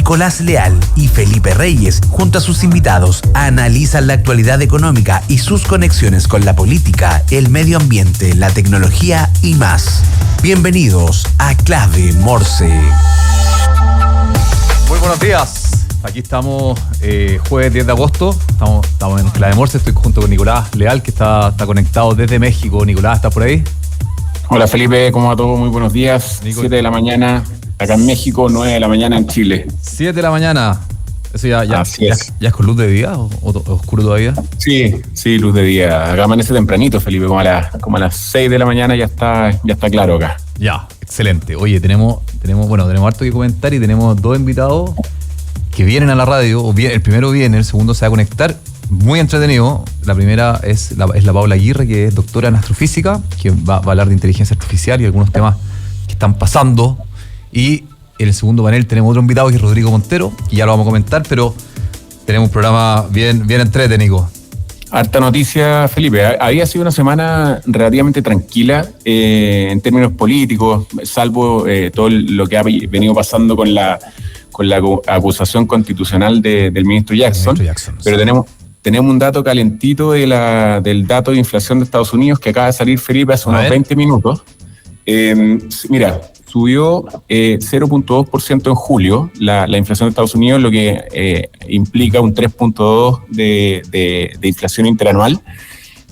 Nicolás Leal y Felipe Reyes, junto a sus invitados, analizan la actualidad económica y sus conexiones con la política, el medio ambiente, la tecnología y más. Bienvenidos a Clave Morse. Muy buenos días. Aquí estamos jueves 10 de agosto. Estamos en Clave Morse. Estoy junto con Nicolás Leal, que está conectado desde México. Nicolás, ¿estás por ahí? Hola Felipe, ¿cómo va todo? Muy buenos días. 7 de la mañana acá en México, 9 de la mañana en Chile. 7 de la mañana. ¿Eso ya es con luz de día o oscuro todavía? Sí, luz de día. Acá amanece tempranito, Felipe, como a las 6 de la mañana ya está claro acá. Ya, excelente. Oye, tenemos harto que comentar y tenemos dos invitados que vienen a la radio. El primero viene, el segundo se va a conectar. Muy entretenido. La primera es la Paula Aguirre, que es doctora en astrofísica, que va a hablar de inteligencia artificial y algunos temas que están pasando. Y en el segundo panel tenemos otro invitado, que es Rodrigo Montero, que ya lo vamos a comentar, pero tenemos un programa bien entretenido. Harta noticia, Felipe. Había sido una semana relativamente tranquila en términos políticos, salvo todo lo que ha venido pasando con la acusación constitucional del ministro Jackson. Pero tenemos un dato calentito del dato de inflación de Estados Unidos que acaba de salir, Felipe, hace unos 20 minutos. Mira, subió 0.2% en julio la inflación de Estados Unidos, lo que implica un 3.2% de inflación interanual.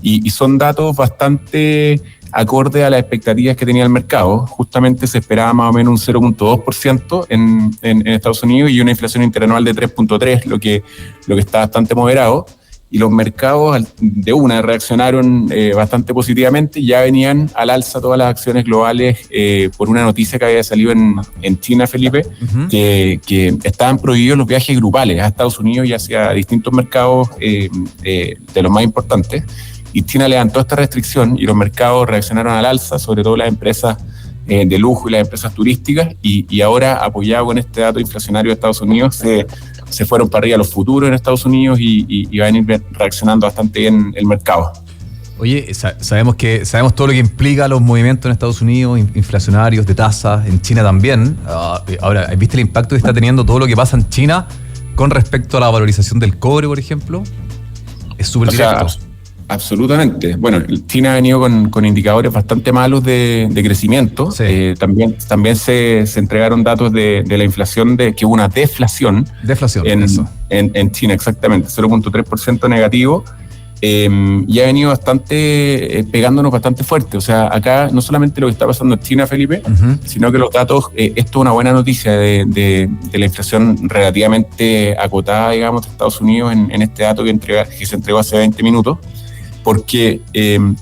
Y son datos bastante acorde a las expectativas que tenía el mercado. Justamente se esperaba más o menos un 0.2% en Estados Unidos y una inflación interanual de 3.3%, lo que está bastante moderado. Y los mercados de una reaccionaron bastante positivamente. Ya venían al alza todas las acciones globales por una noticia que había salido en China, Felipe, que estaban prohibidos los viajes grupales a Estados Unidos y hacia distintos mercados de los más importantes. Y China levantó esta restricción y los mercados reaccionaron al alza, sobre todo las empresas de lujo y las empresas turísticas, y ahora, apoyado con este dato inflacionario de Estados Unidos, se fueron para arriba los futuros en Estados Unidos y van a ir reaccionando bastante bien el mercado. Oye, sabemos todo lo que implica los movimientos en Estados Unidos, inflacionarios, de tasas, en China también. Ahora, ¿viste el impacto que está teniendo todo lo que pasa en China con respecto a la valorización del cobre, por ejemplo? Es súper directo. Absolutamente. Bueno, China ha venido con indicadores bastante malos de crecimiento. Sí. También se entregaron datos de la inflación, que hubo una deflación en China, exactamente, 0.3% negativo. Y ha venido pegándonos bastante fuerte. O sea, acá no solamente lo que está pasando en China, Felipe, sino que los datos, esto es una buena noticia de la inflación relativamente acotada, digamos, de Estados Unidos en este dato que se entregó hace 20 minutos. Porque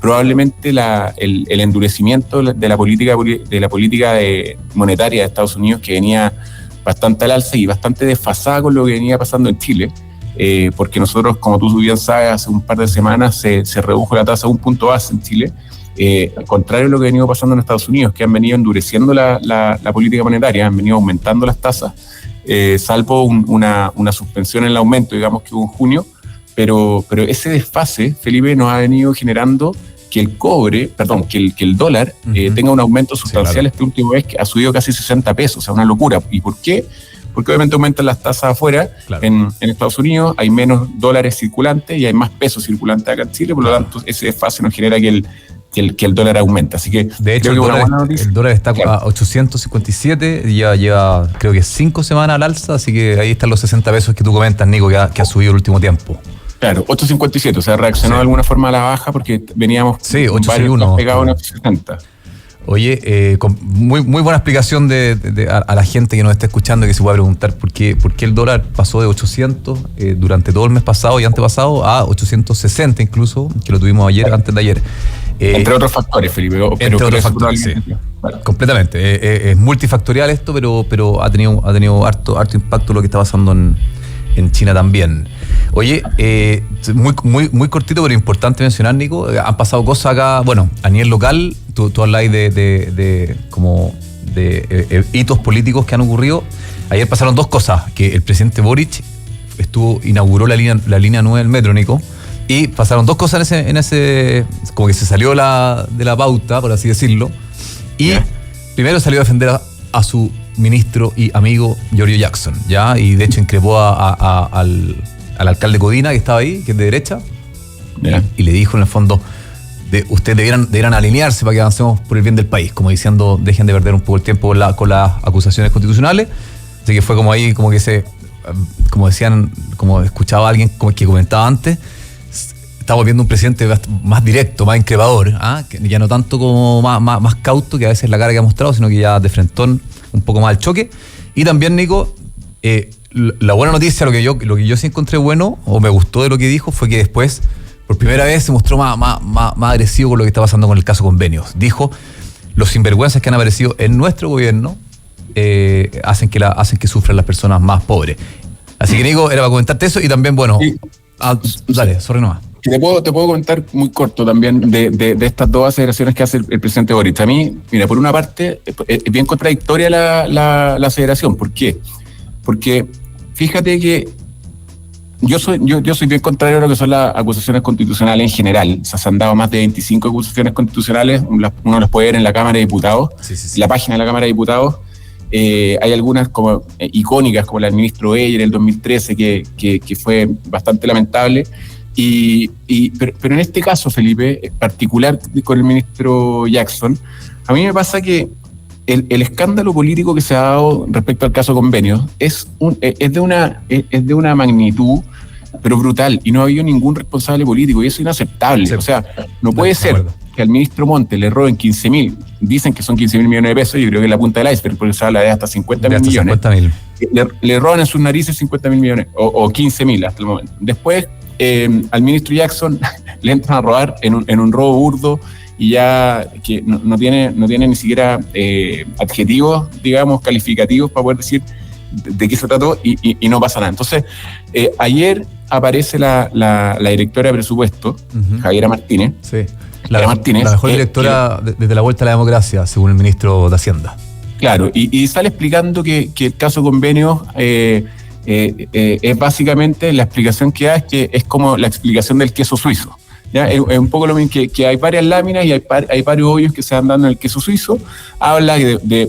probablemente el endurecimiento de la política monetaria de Estados Unidos, que venía bastante al alza y bastante desfasada con lo que venía pasando en Chile, porque nosotros, como tú bien sabes, hace un par de semanas se redujo la tasa a un punto base en Chile, al contrario de lo que ha venido pasando en Estados Unidos, que han venido endureciendo la política monetaria, han venido aumentando las tasas, salvo una suspensión en el aumento, digamos, que hubo en junio. Pero ese desfase, Felipe, nos ha venido generando que el dólar tenga un aumento sustancial. Este último mes, que ha subido casi 60 pesos, o sea, una locura. ¿Y por qué? Porque obviamente aumentan las tasas afuera. Claro. En Estados Unidos hay menos dólares circulantes y hay más pesos circulantes acá en Chile, por lo tanto ese desfase nos genera que el dólar aumenta. Así que, de hecho, el dólar está a 857, lleva creo que 5 semanas al alza, así que ahí están los 60 pesos que tú comentas, Nico, que ha subido el último tiempo. Claro, 8.57, o sea, reaccionó de alguna forma a la baja porque veníamos con varios pegados en 8.70. Oye, con muy buena explicación a la gente que nos está escuchando, que se puede preguntar por qué el dólar pasó de 800 durante todo el mes pasado y antepasado a 860 incluso, que lo tuvimos antes de ayer. Entre otros factores, Felipe. Entre otros factores, sí. Vale. Completamente. Es multifactorial esto, pero ha tenido harto impacto lo que está pasando en China también. Oye, muy cortito, pero importante mencionar, Nico, han pasado cosas acá, bueno, a nivel local, tú habláis de hitos políticos que han ocurrido. Ayer pasaron dos cosas, que el presidente Boric inauguró la línea 9 del metro, Nico, y pasaron dos cosas en ese como que se salió de la pauta, por así decirlo, y primero salió a defender a su ministro y amigo Giorgio Jackson, ¿ya? Y de hecho increpó al alcalde Codina, que estaba ahí, que es de derecha, y le dijo en el fondo, ustedes debieran alinearse para que avancemos por el bien del país, como diciendo, dejen de perder un poco el tiempo con las acusaciones constitucionales. Así que fue como ahí, como que como decían, como escuchaba a alguien que comentaba antes, estamos viendo un presidente más directo, más increpador, que ya no tanto como más cauto, que a veces la cara que ha mostrado, sino que ya de frentón, un poco más al choque. Y también, Nico, la buena noticia, lo que yo sí encontré bueno, o me gustó de lo que dijo, fue que después, por primera vez, se mostró más agresivo con lo que está pasando con el caso Convenios. Dijo, los sinvergüenzas que han aparecido en nuestro gobierno hacen que sufran las personas más pobres. Así que, Nico, era para comentarte eso y también, bueno, dale, sorry nomás. Te puedo comentar muy corto también de estas dos aceleraciones que hace el presidente Boric. A mí, mira, por una parte, es bien contradictoria la aceleración. ¿Por qué? Porque fíjate que yo soy bien contrario a lo que son las acusaciones constitucionales en general. O sea, se han dado más de 25 acusaciones constitucionales, uno las puede ver en la Cámara de Diputados, en la página de la Cámara de Diputados. Hay algunas como icónicas, como la del ministro Beyer en el 2013, que fue bastante lamentable. Pero en este caso, Felipe, en particular con el ministro Jackson, a mí me pasa que el escándalo político que se ha dado respecto al caso Convenios es de una magnitud, pero brutal, y no ha habido ningún responsable político, y eso es inaceptable. Sí. O sea, no puede ser que al ministro Montes le roben 15.000, dicen que son 15.000 millones de pesos, yo creo que es la punta del iceberg, porque se habla de hasta 50.000 millones. 50.000. Le roban en sus narices 50.000 millones, o 15.000 hasta el momento. Después, al ministro Jackson le entran a robar en un robo burdo, y ya que no tiene ni siquiera adjetivos, digamos, calificativos para poder decir de qué se trató, y no pasa nada. Entonces, ayer aparece la directora de presupuesto, Javiera Martínez. Sí. La mejor directora desde la vuelta a la democracia, según el ministro de Hacienda. Claro, y sale explicando que el caso Convenios es básicamente, la explicación que da es como la explicación del queso suizo. ¿Ya? Es un poco lo mismo, que hay varias láminas y hay varios hoyos que se van dando en el queso suizo. Habla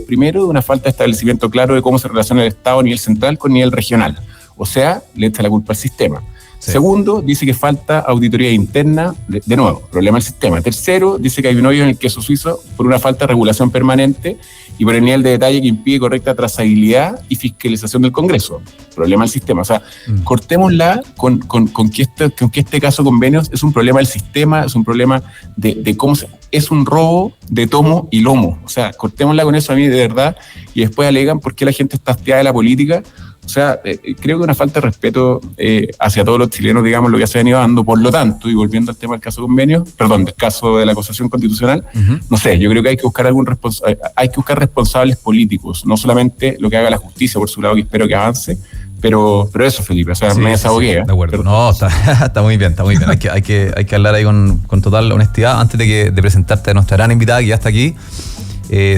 primero de una falta de establecimiento claro de cómo se relaciona el Estado a nivel central con nivel regional. O sea, le echa la culpa al sistema. Sí. Segundo, dice que falta auditoría interna, de nuevo, problema del sistema. Tercero, dice que hay un hoyo en el queso suizo por una falta de regulación permanente y por el nivel de detalle que impide correcta trazabilidad y fiscalización del Congreso. Problema del sistema. O sea, cortémosla con que este caso Convenios es un problema del sistema, es un problema de cómo es un robo de tomo y lomo. O sea, cortémosla con eso a mí de verdad, y después alegan por qué la gente está hastiada de la política. O sea, creo que una falta de respeto hacia todos los chilenos, digamos, lo que se ha venido dando. Por lo tanto, y volviendo al tema del caso Convenios, del caso de la acusación constitucional, no sé, yo creo que hay que buscar responsables políticos, no solamente lo que haga la justicia por su lado, que espero que avance, pero eso, Felipe, o sea, sí, me desahogué. De acuerdo, no, está muy bien, hay que hablar ahí con total honestidad. Antes de presentarte a nuestra gran invitada que ya está aquí,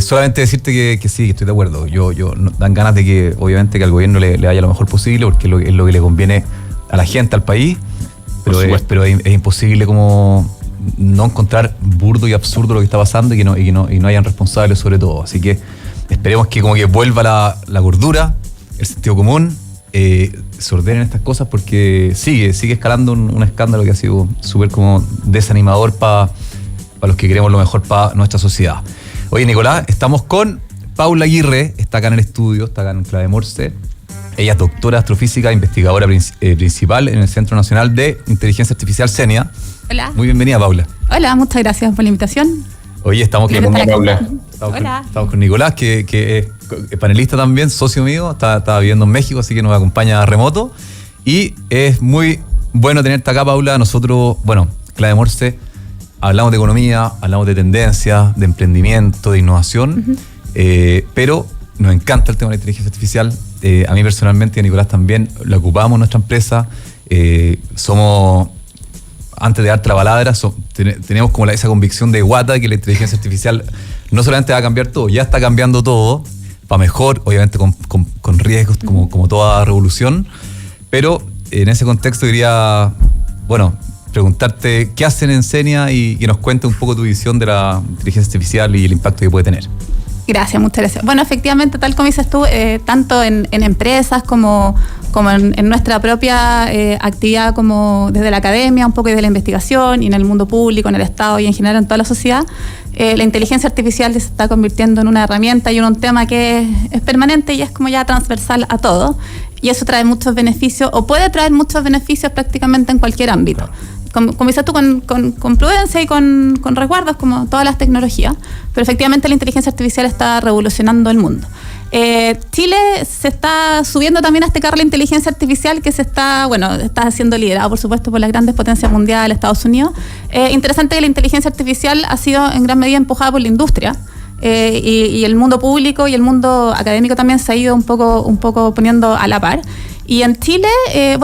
solamente decirte que sí, que estoy de acuerdo. Yo dan ganas de que, obviamente, que al gobierno le vaya lo mejor posible, porque es lo que le conviene a la gente, al país, pero es imposible como no encontrar burdo y absurdo lo que está pasando y no hayan responsables sobre todo. Así que esperemos que como que vuelva la gordura, el sentido común, se ordenen estas cosas, porque sigue escalando un escándalo que ha sido súper como desanimador para los que queremos lo mejor para nuestra sociedad. Oye, Nicolás, estamos con Paula Aguirre, está acá en el estudio, está acá en Clave Morse. Ella es doctora astrofísica, investigadora principal en el Centro Nacional de Inteligencia Artificial, CENIA. Hola. Muy bienvenida, Paula. Hola, muchas gracias por la invitación. Oye, estamos Paula. Estamos con Nicolás, que es panelista también, socio mío, está viviendo en México, así que nos acompaña remoto. Y es muy bueno tenerte acá, Paula. Nosotros, Clave Morse, hablamos de economía, hablamos de tendencias, de emprendimiento, de innovación, pero nos encanta el tema de la inteligencia artificial. A mí personalmente y a Nicolás también lo ocupamos en nuestra empresa. Somos, antes de darte la palabra, tenemos como esa convicción de guata que la inteligencia artificial no solamente va a cambiar todo, ya está cambiando todo, para mejor, obviamente con riesgos como toda revolución, pero en ese contexto quería, preguntarte qué hacen en CENIA y que nos cuente un poco tu visión de la inteligencia artificial y el impacto que puede tener. Gracias, muchas gracias. Bueno, efectivamente, tal como dices tú, tanto en empresas como en nuestra propia actividad, como desde la academia, un poco desde la investigación, y en el mundo público, en el Estado y en general en toda la sociedad, la inteligencia artificial se está convirtiendo en una herramienta y en un tema que es permanente y es como ya transversal a todo. Y eso trae muchos beneficios, o puede traer muchos beneficios prácticamente en cualquier ámbito. Como dices tú, con prudencia y con resguardos, como todas las tecnologías, pero efectivamente la inteligencia artificial está revolucionando el mundo. Chile se está subiendo también a este carro de la inteligencia artificial que está siendo liderado, por supuesto, por las grandes potencias mundiales, Estados Unidos. Interesante que la inteligencia artificial ha sido en gran medida empujada por la industria. Y el mundo público y el mundo académico también se ha ido un poco poniendo a la par. Y en Chile,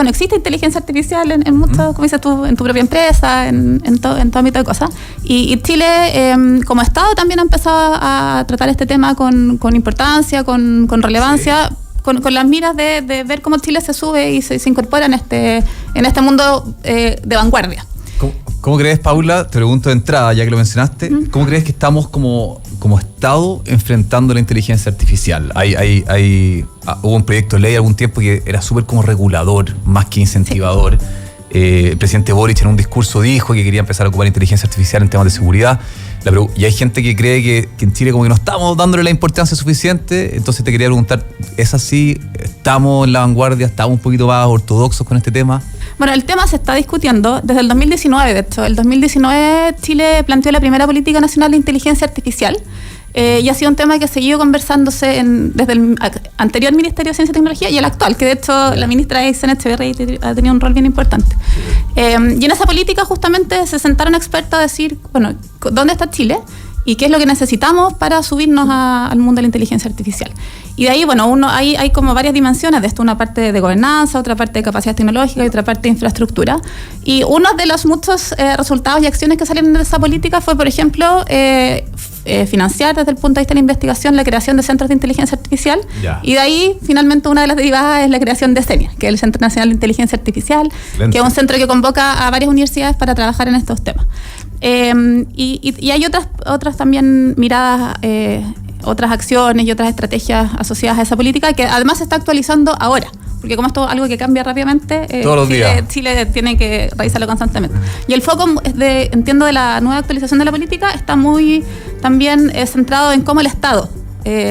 existe inteligencia artificial en muchos, como dices tú, en tu propia empresa, en todo ámbito de cosas. Y Chile, como Estado, también ha empezado a tratar este tema con importancia, con relevancia, con las miras de ver cómo Chile se sube y se incorpora en este mundo de vanguardia. ¿Cómo crees, Paula? Te pregunto de entrada, ya que lo mencionaste, ¿cómo crees que estamos como Estado enfrentando la inteligencia artificial? Hubo un proyecto de ley algún tiempo que era súper como regulador, más que incentivador. El presidente Boric en un discurso dijo que quería empezar a ocupar inteligencia artificial en temas de seguridad. Y hay gente que cree que en Chile como que no estamos dándole la importancia suficiente. Entonces te quería preguntar, ¿es así? ¿Estamos en la vanguardia? ¿Estamos un poquito más ortodoxos con este tema? Bueno, el tema se está discutiendo desde el 2019, de hecho. El 2019 Chile planteó la primera política nacional de inteligencia artificial. Y ha sido un tema que ha seguido conversándose desde el anterior Ministerio de Ciencia y Tecnología y el actual, que de hecho la ministra Aysén Echeverría ha tenido un rol bien importante. Y en esa política justamente se sentaron expertos a decir, bueno, ¿dónde está Chile? ¿Y qué es lo que necesitamos para subirnos al mundo de la inteligencia artificial? Y de ahí, hay como varias dimensiones de esto, una parte de gobernanza, otra parte de capacidades tecnológicas y otra parte de infraestructura. Y uno de los muchos resultados y acciones que salieron de esa política fue, por ejemplo, financiar desde el punto de vista de la investigación la creación de centros de inteligencia artificial. Ya. Y de ahí, finalmente, una de las derivadas es la creación de CENIA, que es el Centro Nacional de Inteligencia Artificial. Excelente. Que es un centro que convoca a varias universidades para trabajar en estos temas. Y hay otras también miradas, otras acciones y otras estrategias asociadas a esa política que además se está actualizando ahora, porque como esto es algo que cambia rápidamente, todos los días. Chile tiene que revisarlo constantemente. Y el foco, entiendo, de la nueva actualización de la política está muy también centrado en cómo el Estado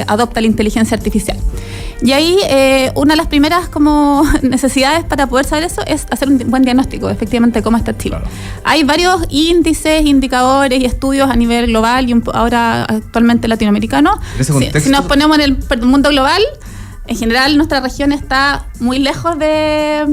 adopta la inteligencia artificial. Y ahí una de las primeras como necesidades para poder saber eso es hacer un buen diagnóstico, efectivamente, de cómo está Chile. Claro. Hay varios índices, indicadores y estudios a nivel global y ahora actualmente latinoamericano. Si nos ponemos en el mundo global, en general nuestra región está muy lejos de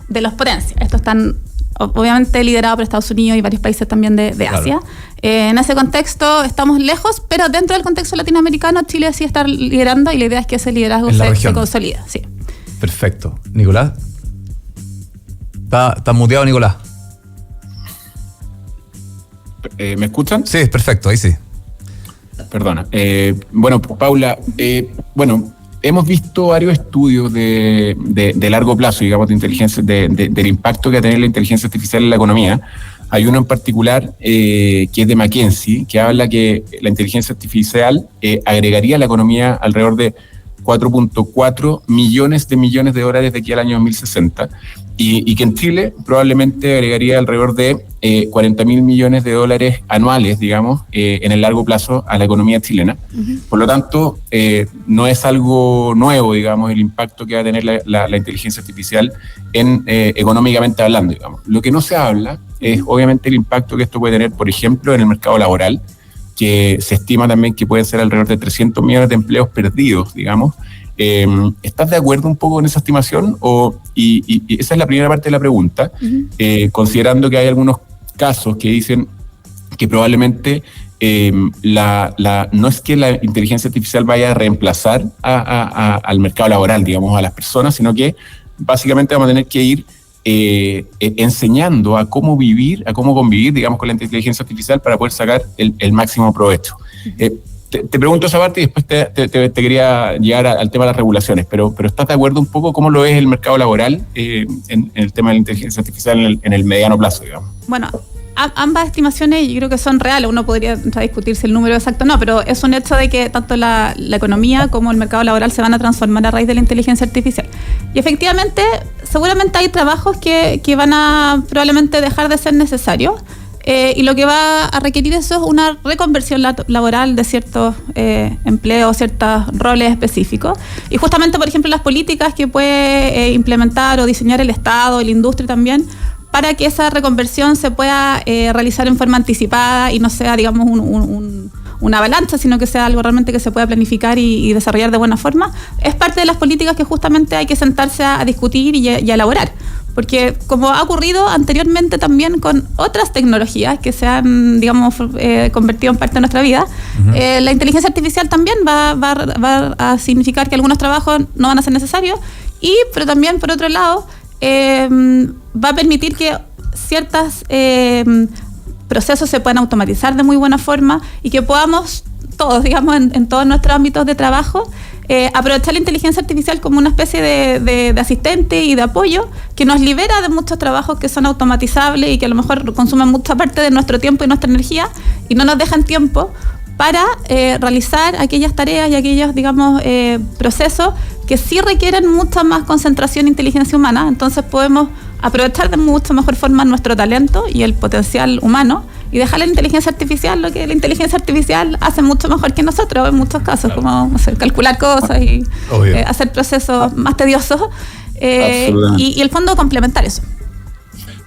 las potencias. Estos están obviamente liderados por Estados Unidos y varios países también de Asia. En ese contexto estamos lejos, pero dentro del contexto latinoamericano Chile sí está liderando y la idea es que ese liderazgo se consolida. Sí. Perfecto. Nicolás. ¿Está muteado, Nicolás? ¿Me escuchan? Sí, perfecto, ahí sí. Perdona. Paula, hemos visto varios estudios de largo plazo, digamos, de inteligencia, del impacto que va a tener la inteligencia artificial en la economía. Hay uno en particular que es de McKinsey, que habla que la inteligencia artificial agregaría a la economía alrededor de 4.4 millones de dólares de aquí al año 2060, y que en Chile probablemente agregaría alrededor de 40.000 millones de dólares anuales, digamos, en el largo plazo a la economía chilena. Uh-huh. Por lo tanto, no es algo nuevo, digamos, el impacto que va a tener la inteligencia artificial económicamente hablando, digamos. Lo que no se habla es obviamente el impacto que esto puede tener, por ejemplo, en el mercado laboral, que se estima también que pueden ser alrededor de 300 millones de empleos perdidos, digamos. ¿Estás de acuerdo un poco con esa estimación? Y esa es la primera parte de la pregunta, considerando que hay algunos casos que dicen que probablemente no es que la inteligencia artificial vaya a reemplazar al mercado laboral, digamos, a las personas, sino que básicamente vamos a tener que ir enseñando a cómo vivir, a cómo convivir, digamos, con la inteligencia artificial para poder sacar el máximo provecho. Te pregunto esa parte y después te quería llegar al tema de las regulaciones, pero ¿estás de acuerdo un poco cómo lo es el mercado laboral en el tema de la inteligencia artificial en el mediano plazo, digamos? Bueno, ambas estimaciones yo creo que son reales. Uno podría discutir si el número exacto no, pero es un hecho de que tanto la economía como el mercado laboral se van a transformar a raíz de la inteligencia artificial. Y efectivamente, seguramente hay trabajos que van a probablemente dejar de ser necesarios. Y lo que va a requerir eso es una reconversión laboral de ciertos empleos, ciertos roles específicos. Y justamente, por ejemplo, las políticas que puede implementar o diseñar el Estado, la industria también, para que esa reconversión se pueda realizar en forma anticipada y no sea, digamos, una avalancha, sino que sea algo realmente que se pueda planificar y desarrollar de buena forma, es parte de las políticas que justamente hay que sentarse a discutir y a elaborar. Porque como ha ocurrido anteriormente también con otras tecnologías que se han, digamos, convertido en parte de nuestra vida, la inteligencia artificial también va a significar que algunos trabajos no van a ser necesarios, pero también, por otro lado, va a permitir que ciertos procesos se puedan automatizar de muy buena forma y que podamos todos, digamos, en todos nuestros ámbitos de trabajo, aprovechar la inteligencia artificial como una especie de asistente y de apoyo que nos libera de muchos trabajos que son automatizables y que a lo mejor consumen mucha parte de nuestro tiempo y nuestra energía y no nos dejan tiempo para realizar aquellas tareas y aquellos, digamos, procesos que sí requieren mucha más concentración e inteligencia humana. Entonces podemos aprovechar de mucha mejor forma nuestro talento y el potencial humano y dejar la inteligencia artificial lo que la inteligencia artificial hace mucho mejor que nosotros en muchos casos, claro, como calcular cosas y hacer procesos más tediosos y el fondo complementar eso.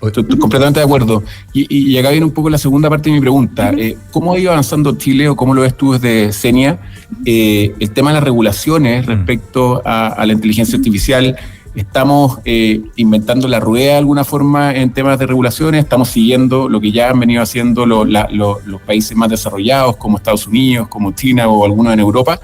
Estoy completamente de acuerdo. Y acá viene un poco la segunda parte de mi pregunta. ¿Cómo ha ido avanzando Chile o cómo lo ves tú desde CENIA el tema de las regulaciones respecto a la inteligencia artificial? ¿Estamos inventando la rueda de alguna forma en temas de regulaciones? ¿Estamos siguiendo lo que ya han venido haciendo los países más desarrollados como Estados Unidos, como China o algunos en Europa?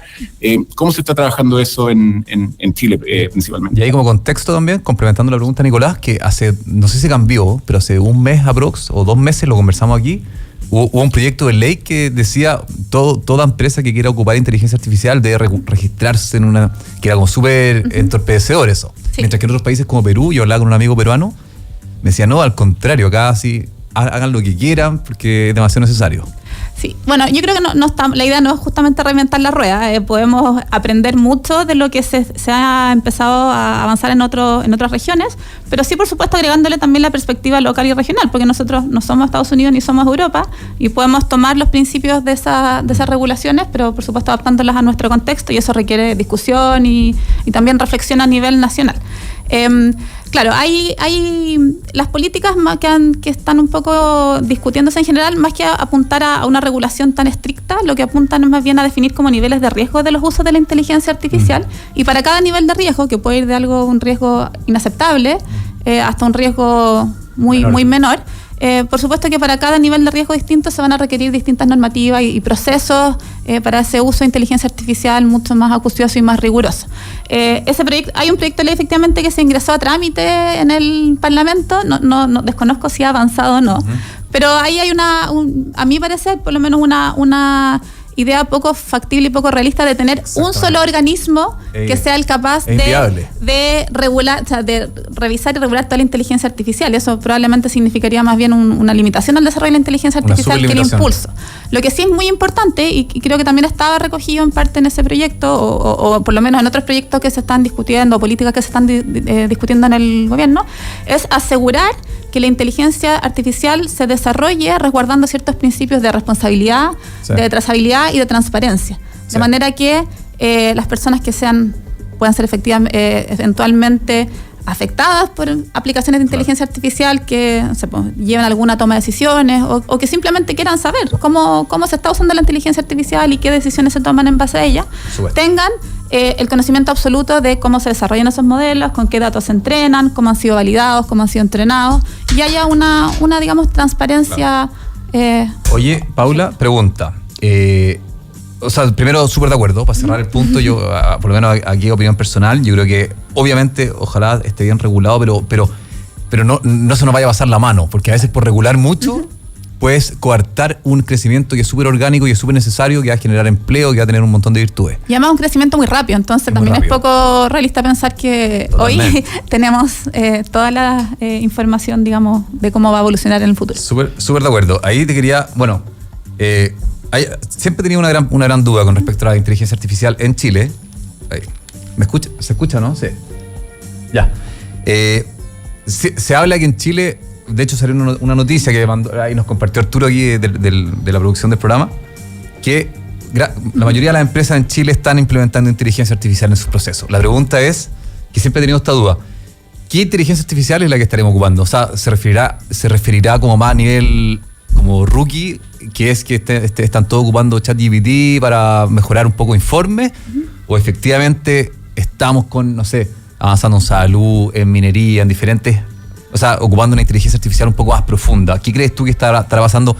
¿Cómo se está trabajando eso en Chile principalmente? Y ahí como contexto también, complementando la pregunta de Nicolás, que no sé si cambió, pero hace un mes aprox o 2 meses lo conversamos aquí, hubo un proyecto de ley que decía toda empresa que quiera ocupar inteligencia artificial debe registrarse en una, que era como súper entorpecedor eso. Sí. Mientras que en otros países como Perú, yo hablaba con un amigo peruano, me decía, no, al contrario, acá sí, hagan lo que quieran porque es demasiado necesario. Sí, bueno, yo creo que la idea no es justamente reinventar la rueda. Podemos aprender mucho de lo que se ha empezado a avanzar en otras regiones, pero sí, por supuesto, agregándole también la perspectiva local y regional, porque nosotros no somos Estados Unidos ni somos Europa y podemos tomar los principios de esas regulaciones, pero por supuesto adaptándolas a nuestro contexto y eso requiere discusión y también reflexión a nivel nacional. Claro, hay las políticas que están un poco discutiéndose en general, más que apuntar a una regulación tan estricta, lo que apuntan es más bien a definir como niveles de riesgo de los usos de la inteligencia artificial y para cada nivel de riesgo, que puede ir de un riesgo inaceptable hasta un riesgo muy menor, por supuesto que para cada nivel de riesgo distinto se van a requerir distintas normativas y procesos para ese uso de inteligencia artificial mucho más acucioso y más riguroso. Hay un proyecto de ley efectivamente que se ingresó a trámite en el Parlamento, no desconozco si ha avanzado o no, pero ahí hay a mi parecer, por lo menos una idea poco factible y poco realista de tener un solo organismo que sea el capaz de regular, o sea, de revisar y regular toda la inteligencia artificial. Eso probablemente significaría más bien una limitación al desarrollo de la inteligencia artificial que el impulso. Lo que sí es muy importante, y creo que también estaba recogido en parte en ese proyecto, o por lo menos en otros proyectos que se están discutiendo, o políticas que se están discutiendo en el gobierno, es asegurar que la inteligencia artificial se desarrolle resguardando ciertos principios de responsabilidad, de trazabilidad y de transparencia. De manera que las personas que puedan ser eventualmente afectadas por aplicaciones de inteligencia artificial que lleven alguna toma de decisiones o que simplemente quieran saber cómo se está usando la inteligencia artificial y qué decisiones se toman en base a ella, tengan el conocimiento absoluto de cómo se desarrollan esos modelos, con qué datos se entrenan, cómo han sido validados, cómo han sido entrenados y haya una digamos, transparencia. Oye, Paula, pregunta. O sea, primero, súper de acuerdo, para cerrar el punto, yo, por lo menos aquí opinión personal, yo creo que obviamente, ojalá esté bien regulado, pero no se nos vaya a pasar la mano, porque a veces por regular mucho puedes coartar un crecimiento que es súper orgánico y es súper necesario, que va a generar empleo, que va a tener un montón de virtudes. Y además un crecimiento muy rápido, entonces también es poco realista pensar que hoy tenemos toda la información, digamos, de cómo va a evolucionar en el futuro. Súper de acuerdo. Ahí te quería, siempre he tenido una gran duda con respecto a la inteligencia artificial en Chile. ¿Me escucha? ¿Se escucha, no? Sí. Ya. Se habla que en Chile, de hecho salió una noticia que ahí nos compartió Arturo aquí de la producción del programa, que la mayoría de las empresas en Chile están implementando inteligencia artificial en sus procesos. La pregunta es, que siempre he tenido esta duda, ¿qué inteligencia artificial es la que estaremos ocupando? O sea, ¿se referirá como más a nivel como rookie, que es que están todos ocupando ChatGPT para mejorar un poco informes? ¿O efectivamente estamos con, no sé, avanzando en salud, en minería, en diferentes, o sea, ocupando una inteligencia artificial un poco más profunda? ¿Qué crees tú que estará pasando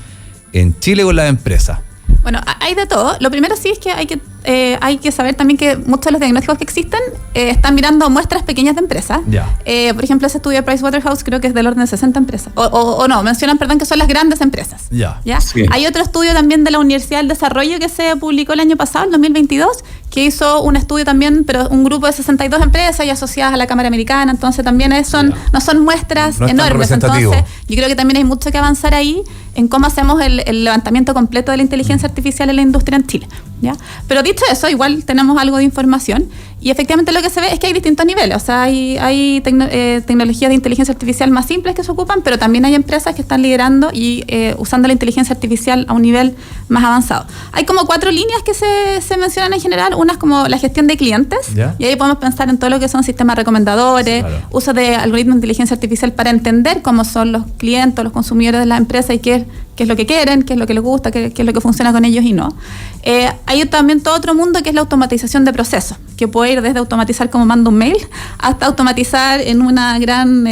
en Chile con las empresas? Bueno, hay de todo. Lo primero sí es que hay que saber también que muchos de los diagnósticos que existen están mirando muestras pequeñas de empresas. Por ejemplo, ese estudio de Pricewaterhouse creo que es del orden de 60 empresas. O no, mencionan, que son las grandes empresas. ¿Ya? Sí. Hay otro estudio también de la Universidad del Desarrollo que se publicó el año pasado, el 2022, que hizo un estudio también, pero un grupo de 62 empresas y asociadas a la Cámara Americana. Entonces también no son muestras enormes. Entonces yo creo que también hay mucho que avanzar ahí en cómo hacemos el levantamiento completo de la inteligencia artificial en la industria en Chile. ¿Ya? Pero dicho eso, igual tenemos algo de información y efectivamente lo que se ve es que hay distintos niveles. O sea, hay tecnologías de inteligencia artificial más simples que se ocupan, pero también hay empresas que están liderando y usando la inteligencia artificial a un nivel más avanzado. Hay como 4 líneas que se mencionan en general. Una es como la gestión de clientes, y ahí podemos pensar en todo lo que son sistemas recomendadores, uso de algoritmos de inteligencia artificial para entender cómo son los clientes, los consumidores de la empresa y qué es lo que quieren, qué es lo que les gusta, qué es lo que funciona con ellos y no. Hay también todo otro mundo que es la automatización de procesos, que puede ir desde automatizar como mando un mail hasta automatizar en una gran,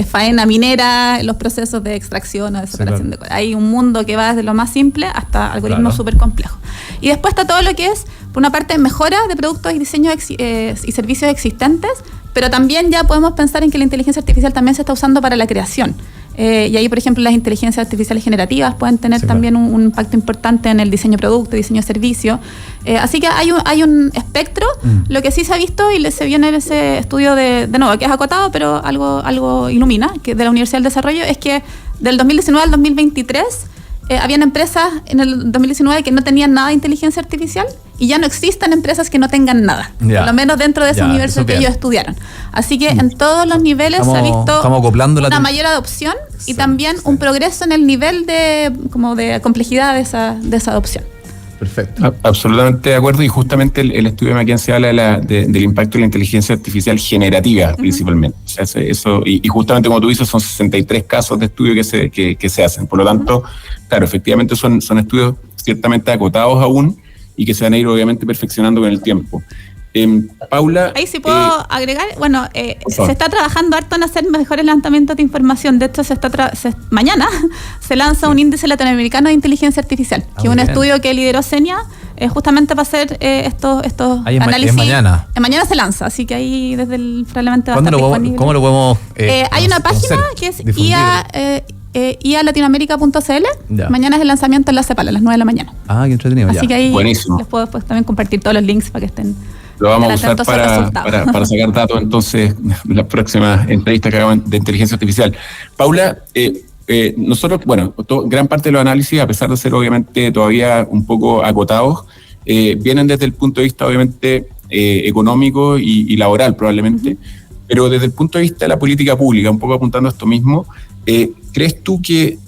faena minera, los procesos de extracción o de separación de cosas. Hay un mundo que va desde lo más simple hasta algoritmos súper complejos. Y después está todo lo que es, por una parte, mejora de productos y diseños y servicios existentes, pero también ya podemos pensar en que la inteligencia artificial también se está usando para la creación. Y ahí, por ejemplo, las inteligencias artificiales generativas pueden tener también un impacto importante en el diseño de producto, diseño de servicio. Así que hay un espectro. Lo que sí se ha visto y se viene en ese estudio de nuevo, que es acotado, pero algo ilumina, que de la Universidad del Desarrollo, es que del 2019 al 2023 habían empresas en el 2019 que no tenían nada de inteligencia artificial y ya no existen empresas que no tengan nada, por lo menos dentro de ese universo que ellos estudiaron. Así que en todos los niveles se ha visto una mayor adopción y también un progreso en el nivel de complejidad de esa adopción. Perfecto. Absolutamente de acuerdo, y justamente el estudio de McKinsey habla del impacto de la inteligencia artificial generativa, principalmente. O sea, eso, y justamente como tú dices, son 63 casos de estudio que se hacen. Por lo tanto, claro, efectivamente son estudios ciertamente acotados aún y que se van a ir obviamente perfeccionando con el tiempo. Paula... Ahí sí puedo agregar, se está trabajando harto en hacer mejores levantamientos de información. De hecho, mañana se lanza un índice latinoamericano de inteligencia artificial, que es un estudio que lideró Senia justamente para hacer estos análisis. ¿Es mañana? Mañana se lanza, así que ahí probablemente va a estar disponible. ¿Cómo lo podemos hay una página que es ialatinoamerica.cl. Mañana es el lanzamiento en la CEPAL a las 9 de la mañana. Qué entretenido. Así que ahí les puedo después también compartir todos los links para que estén. Lo vamos a usar para sacar datos entonces en las próximas entrevistas que hagamos de inteligencia artificial. Paula, nosotros, gran parte de los análisis, a pesar de ser obviamente todavía un poco acotados, vienen desde el punto de vista obviamente económico y laboral probablemente, pero desde el punto de vista de la política pública, un poco apuntando a esto mismo, ¿crees tú que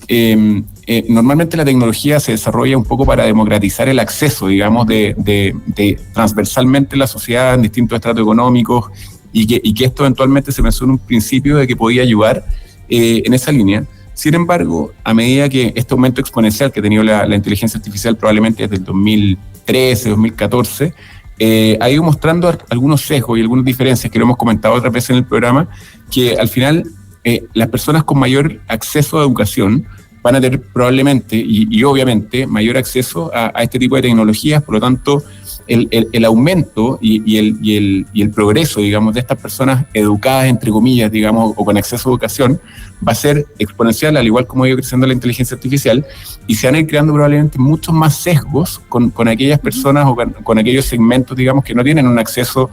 normalmente la tecnología se desarrolla un poco para democratizar el acceso, digamos, de transversalmente la sociedad en distintos estratos económicos y que esto eventualmente se pensó en un principio de que podía ayudar en esa línea? Sin embargo, a medida que este aumento exponencial que ha tenido la inteligencia artificial probablemente desde el 2013, 2014, ha ido mostrando algunos sesgos y algunas diferencias que lo hemos comentado otras veces en el programa, que al final las personas con mayor acceso a educación van a tener probablemente y obviamente mayor acceso a este tipo de tecnologías, por lo tanto el aumento y el progreso, digamos, de estas personas educadas, entre comillas, digamos, o con acceso a educación, va a ser exponencial, al igual como ha ido creciendo la inteligencia artificial, y se van a ir creando probablemente muchos más sesgos con aquellas personas o con aquellos segmentos, digamos, que no tienen un acceso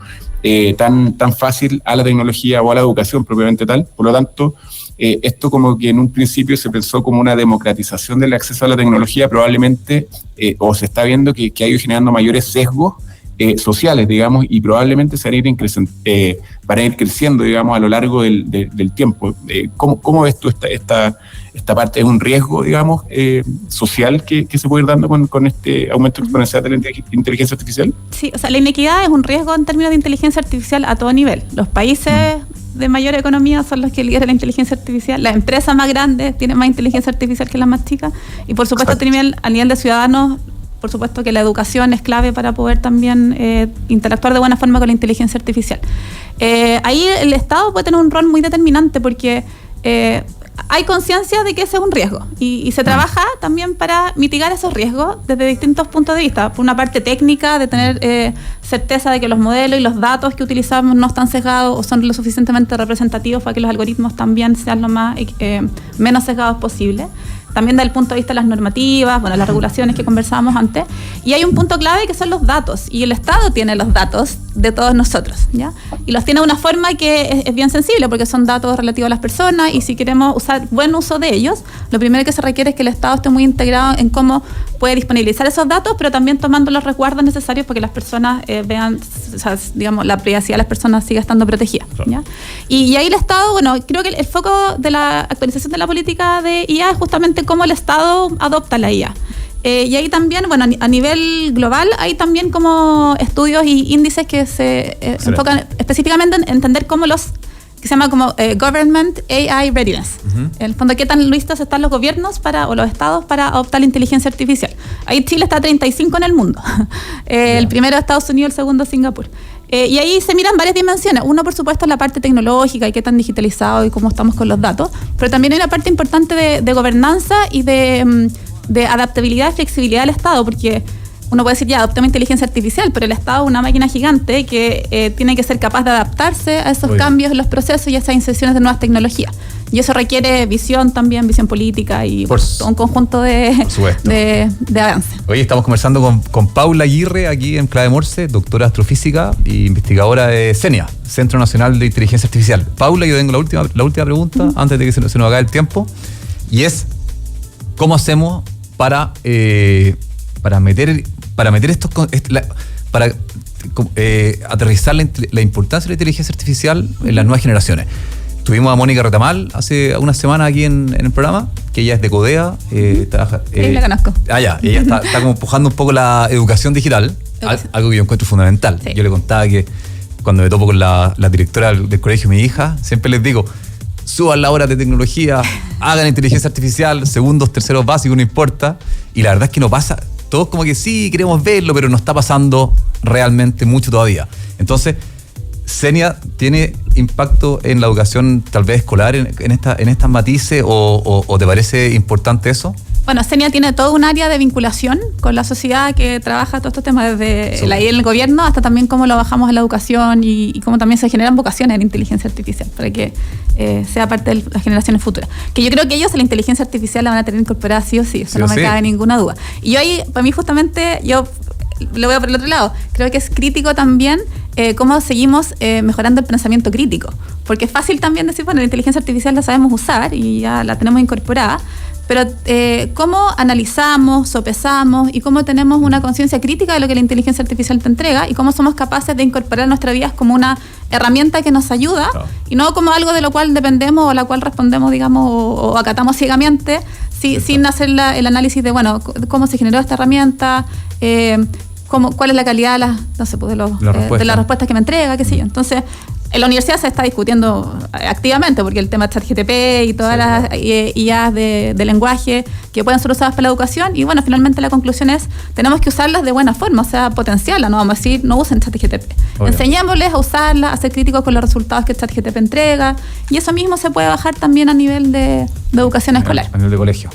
tan fácil a la tecnología o a la educación propiamente tal. Por lo tanto, esto como que en un principio se pensó como una democratización del acceso a la tecnología, probablemente, o se está viendo que ha ido generando mayores sesgos sociales, digamos, y probablemente se van a ir creciendo, digamos, a lo largo del tiempo. ¿Cómo ves tú esta parte? ¿Es un riesgo, digamos, social que se puede ir dando con este aumento exponencial de la inteligencia artificial? Sí, o sea, la inequidad es un riesgo en términos de inteligencia artificial a todo nivel. Los países de mayor economía son los que lideran la inteligencia artificial. Las empresas más grandes tienen más inteligencia artificial que las más chicas. Y por supuesto, a nivel de ciudadanos, por supuesto que la educación es clave para poder también interactuar de buena forma con la inteligencia artificial. Ahí el Estado puede tener un rol muy determinante porque hay conciencia de que ese es un riesgo y se trabaja también para mitigar esos riesgos desde distintos puntos de vista. Por una parte técnica, de tener certeza de que los modelos y los datos que utilizamos no están sesgados o son lo suficientemente representativos para que los algoritmos también sean lo más menos sesgados posible. También desde el punto de vista de las normativas, bueno, las regulaciones que conversábamos antes. Y hay un punto clave que son los datos. Y el Estado tiene los datos de todos nosotros, ¿ya? Y los tiene de una forma que es bien sensible, porque son datos relativos a las personas, y si queremos usar buen uso de ellos, lo primero que se requiere es que el Estado esté muy integrado en cómo puede disponibilizar esos datos, pero también tomando los resguardos necesarios para que las personas vean, o sea, digamos, la privacidad de las personas siga estando protegida, ¿ya? Y ahí el Estado, bueno, creo que el foco de la actualización de la política de IA es justamente cómo el Estado adopta la IA. Y ahí también, bueno, a nivel global, hay también como estudios y índices que se enfocan específicamente en entender cómo que se llama como Government AI Readiness. En el fondo, qué tan listos están los gobiernos o los estados para adoptar la inteligencia artificial. Ahí Chile está 35 en el mundo. El primero Estados Unidos, el segundo Singapur. Y ahí se miran varias dimensiones. Uno, por supuesto, es la parte tecnológica y qué tan digitalizado y cómo estamos con los datos, pero también hay una parte importante de gobernanza y de adaptabilidad y flexibilidad del Estado, porque uno puede decir, ya, adoptemos inteligencia artificial, pero el Estado es una máquina gigante que tiene que ser capaz de adaptarse a esos cambios en los procesos y a esas inserciones de nuevas tecnologías. Y eso requiere visión también, visión política y todo un conjunto de avances. Hoy estamos conversando con Paula Aguirre, aquí en Clave Morse, doctora astrofísica e investigadora de CENIA, Centro Nacional de Inteligencia Artificial. Paula, yo tengo la última pregunta, antes de que se nos acabe el tiempo, y es, ¿cómo hacemos para meter aterrizar la importancia de la inteligencia artificial en las nuevas generaciones? Tuvimos a Mónica Retamal hace unas semanas aquí en el programa, que ella es de Codea. La conozco. Ya, ella está como empujando un poco la educación digital, algo que yo encuentro fundamental. Sí. Yo le contaba que cuando me topo con la directora del colegio de mi hija, siempre les digo, suban las horas de tecnología, hagan inteligencia artificial, segundos, terceros básicos, no importa. Y la verdad es que no pasa. Todos como que sí, queremos verlo, pero no está pasando realmente mucho todavía. Entonces, ¿CENIA tiene impacto en la educación tal vez escolar en estas matices o te parece importante eso? Bueno, CENIA tiene todo un área de vinculación con la sociedad que trabaja todos estos temas desde el gobierno hasta también cómo lo bajamos a la educación y cómo también se generan vocaciones en inteligencia artificial para que sea parte de las generaciones futuras. Que yo creo que ellos a la inteligencia artificial la van a tener incorporada sí o sí, eso no me cabe ninguna duda. Y yo ahí, para mí justamente, yo lo veo por el otro lado, creo que es crítico también cómo seguimos mejorando el pensamiento crítico, porque es fácil también decir, bueno, la inteligencia artificial la sabemos usar y ya la tenemos incorporada, pero cómo analizamos, sopesamos y cómo tenemos una conciencia crítica de lo que la inteligencia artificial te entrega y cómo somos capaces de incorporar nuestra vida como una herramienta que nos ayuda y no como algo de lo cual dependemos o a la cual respondemos, digamos, o acatamos ciegamente, sin hacer el análisis de, bueno, cómo se generó esta herramienta, cuál es la calidad de las respuestas que me entrega, qué sé yo. Entonces, en la universidad se está discutiendo activamente porque el tema de ChatGPT y todas las IAs de lenguaje que pueden ser usadas para la educación y bueno, finalmente la conclusión es tenemos que usarlas de buena forma, o sea, potenciarlas, no vamos a decir no usen ChatGPT. Enseñémosles a usarlas, a ser críticos con los resultados que ChatGPT entrega y eso mismo se puede bajar también a nivel de educación escolar. A nivel de colegio.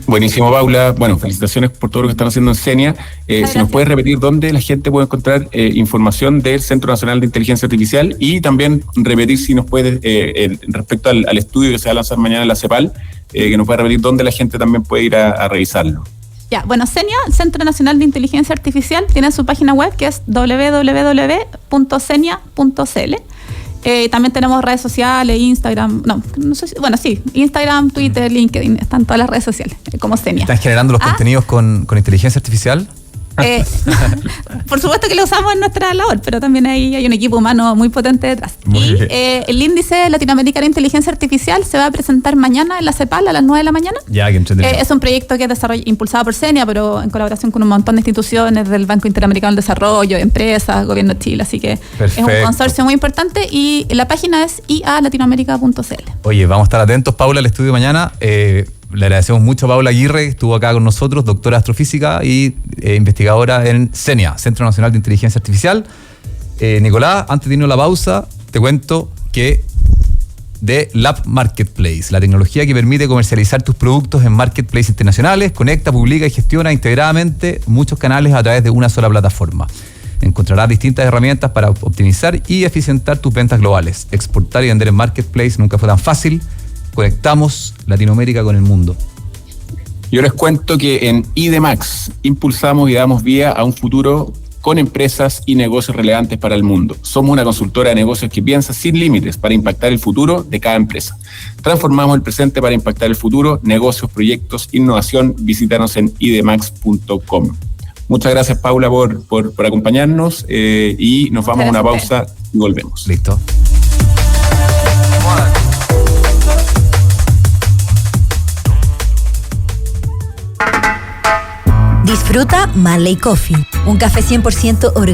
Buenísimo, Paula. Bueno, felicitaciones por todo lo que están haciendo en Senia. Si nos puedes repetir dónde la gente puede encontrar información del Centro Nacional de Inteligencia Artificial y también repetir si nos puedes, respecto al estudio que se va a lanzar mañana en la CEPAL, que nos puede repetir dónde la gente también puede ir a revisarlo. Ya, bueno, Senia, el Centro Nacional de Inteligencia Artificial, tiene su página web que es www.senia.cl. También tenemos redes sociales, Instagram, no sé sí, Instagram, Twitter, LinkedIn, están todas las redes sociales, como Senia. ¿Están generando los contenidos con inteligencia artificial? Por supuesto que lo usamos en nuestra labor, pero también ahí hay un equipo humano muy potente detrás. El índice latinoamericano de inteligencia artificial se va a presentar mañana en la CEPAL a las 9 de la mañana. Ya, que entretenido. Es un proyecto que es impulsado por Senia, pero en colaboración con un montón de instituciones del Banco Interamericano del Desarrollo, empresas, Gobierno de Chile, así que Perfecto. Es un consorcio muy importante y la página es ialatinoamerica.cl. Oye, vamos a estar atentos, Paula, al estudio mañana. Le agradecemos mucho a Paula Aguirre, que estuvo acá con nosotros, doctora de astrofísica y investigadora en Senia, Centro Nacional de Inteligencia Artificial. Nicolás, antes de irnos a la pausa, te cuento que de Lab Marketplace, la tecnología que permite comercializar tus productos en marketplaces internacionales, conecta, publica y gestiona integradamente muchos canales a través de una sola plataforma. Encontrarás distintas herramientas para optimizar y eficientar tus ventas globales. Exportar y vender en Marketplace nunca fue tan fácil. Conectamos Latinoamérica con el mundo. Yo les cuento que en IDMAX impulsamos y damos vía a un futuro con empresas y negocios relevantes para el mundo. Somos una consultora de negocios que piensa sin límites para impactar el futuro de cada empresa. Transformamos el presente para impactar el futuro, negocios, proyectos, innovación. Visítanos en idmax.com. Muchas gracias, Paula, por acompañarnos y nos vamos a una pausa y volvemos. Listo. Disfruta Marley Coffee, un café 100% orgánico